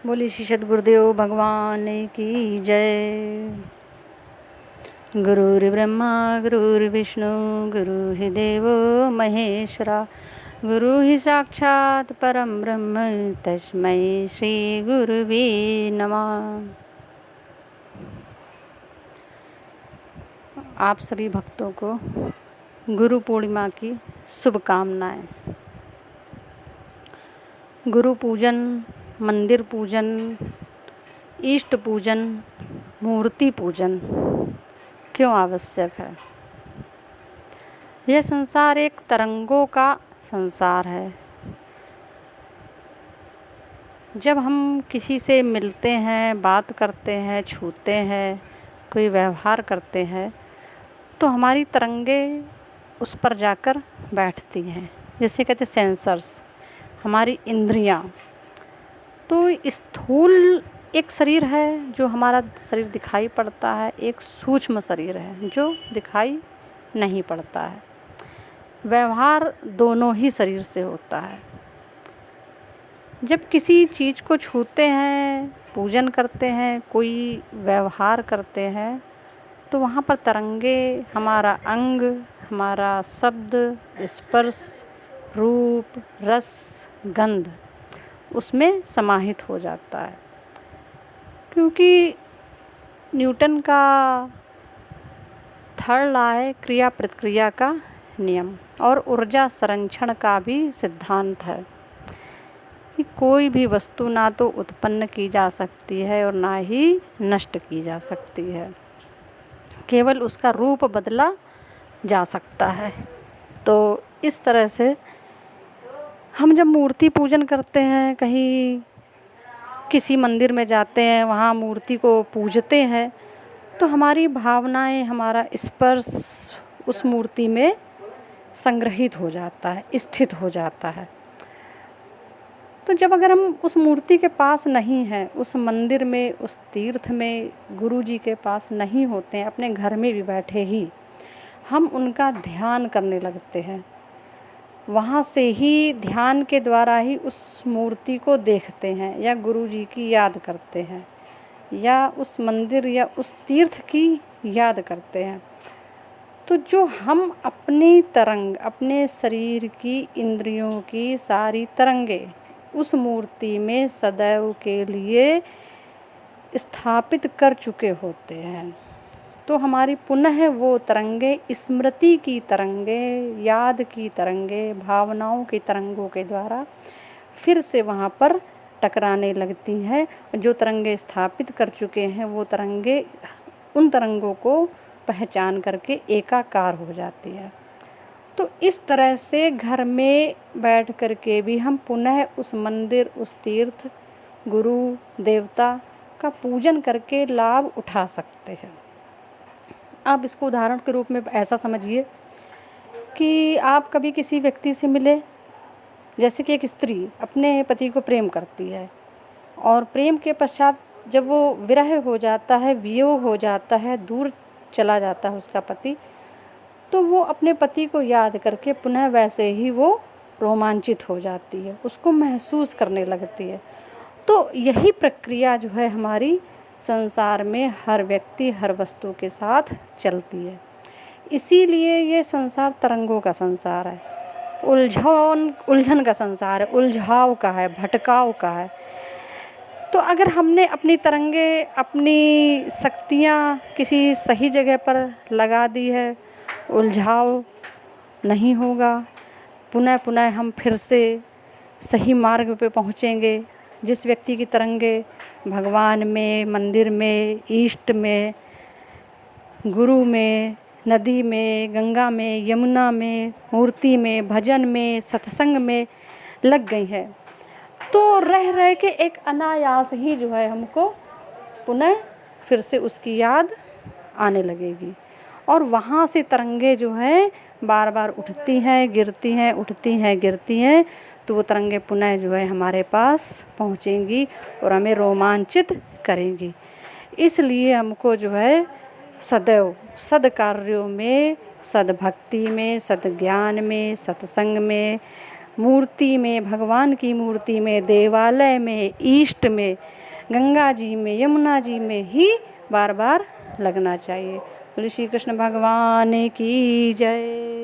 बोली श्री सद्गुरुदेव भगवान की जय। गुरुर्ब्रह्मा गुरुर्विष्णु गुरु ही देवो महेश्वरा, गुरु ही साक्षात परम ब्रह्म तस्मै श्री गुरुवे नमः। आप सभी भक्तों को गुरु पूर्णिमा की शुभकामनाएं। गुरु पूजन, मंदिर पूजन, इष्ट पूजन, मूर्ति पूजन क्यों आवश्यक है? यह संसार एक तरंगों का संसार है। जब हम किसी से मिलते हैं, बात करते हैं, छूते हैं, कोई व्यवहार करते हैं, तो हमारी तरंगे उस पर जाकर बैठती हैं। जैसे कहते सेंसर्स, हमारी इंद्रियां। तो स्थूल एक शरीर है जो हमारा शरीर दिखाई पड़ता है, एक सूक्ष्म शरीर है जो दिखाई नहीं पड़ता है। व्यवहार दोनों ही शरीर से होता है। जब किसी चीज़ को छूते हैं, पूजन करते हैं, कोई व्यवहार करते हैं, तो वहाँ पर तरंगे हमारा अंग, हमारा शब्द, स्पर्श, रूप, रस, गंध उसमें समाहित हो जाता है। क्योंकि न्यूटन का थर्ड लॉ है क्रिया प्रतिक्रिया का नियम, और ऊर्जा संरक्षण का भी सिद्धांत है कि कोई भी वस्तु ना तो उत्पन्न की जा सकती है और ना ही नष्ट की जा सकती है, केवल उसका रूप बदला जा सकता है। तो इस तरह से हम जब मूर्ति पूजन करते हैं, कहीं किसी मंदिर में जाते हैं, वहाँ मूर्ति को पूजते हैं, तो हमारी भावनाएं, हमारा स्पर्श उस मूर्ति में संग्रहित हो जाता है, स्थित हो जाता है। तो जब अगर हम उस मूर्ति के पास नहीं हैं, उस मंदिर में, उस तीर्थ में, गुरु जी के पास नहीं होते हैं, अपने घर में भी बैठे ही हम उनका ध्यान करने लगते हैं, वहाँ से ही ध्यान के द्वारा ही उस मूर्ति को देखते हैं या गुरु जी की याद करते हैं या उस मंदिर या उस तीर्थ की याद करते हैं, तो जो हम अपनी तरंग, अपने शरीर की, इंद्रियों की सारी तरंगे उस मूर्ति में सदैव के लिए स्थापित कर चुके होते हैं, तो हमारी पुनः वो तरंगे, स्मृति की तरंगे, याद की तरंगे, भावनाओं की तरंगों के द्वारा फिर से वहाँ पर टकराने लगती हैं। जो तरंगे स्थापित कर चुके हैं वो तरंगे उन तरंगों को पहचान करके एकाकार हो जाती है। तो इस तरह से घर में बैठ कर के भी हम पुनः उस मंदिर, उस तीर्थ, गुरु देवता का पूजन करके लाभ उठा सकते हैं। आप इसको उदाहरण के रूप में ऐसा समझिए कि आप कभी किसी व्यक्ति से मिले, जैसे कि एक स्त्री अपने पति को प्रेम करती है और प्रेम के पश्चात जब वो विरह हो जाता है, वियोग हो जाता है, दूर चला जाता है उसका पति, तो वो अपने पति को याद करके पुनः वैसे ही वो रोमांचित हो जाती है, उसको महसूस करने लगती है। तो यही प्रक्रिया जो है हमारी संसार में हर व्यक्ति, हर वस्तु के साथ चलती है। इसीलिए ये संसार तरंगों का संसार है, उलझन का संसार है, उलझाव का है, भटकाव का है। तो अगर हमने अपनी तरंगे, अपनी शक्तियाँ किसी सही जगह पर लगा दी है, उलझाव नहीं होगा, पुनः पुनः हम फिर से सही मार्ग पे पहुँचेंगे। जिस व्यक्ति की तरंगे भगवान में, मंदिर में, इष्ट में, गुरु में, नदी में, गंगा में, यमुना में, मूर्ति में, भजन में, सत्संग में लग गई है, तो रह रह के एक अनायास ही जो है हमको पुनः फिर से उसकी याद आने लगेगी, और वहाँ से तरंगे जो हैं बार बार उठती हैं, गिरती हैं, उठती हैं, गिरती हैं, तो वो तरंगे पुनः जो है हमारे पास पहुँचेंगी और हमें रोमांचित करेंगी। इसलिए हमको जो है सदैव सद्कार्यों में, सद्भक्ति में, सद्ज्ञान में, सत्संग में, मूर्ति में, भगवान की मूर्ति में, देवालय में, ईष्ट में, गंगा जी में, यमुना जी में ही बार बार लगना चाहिए। बोले श्री कृष्ण भगवान की जय।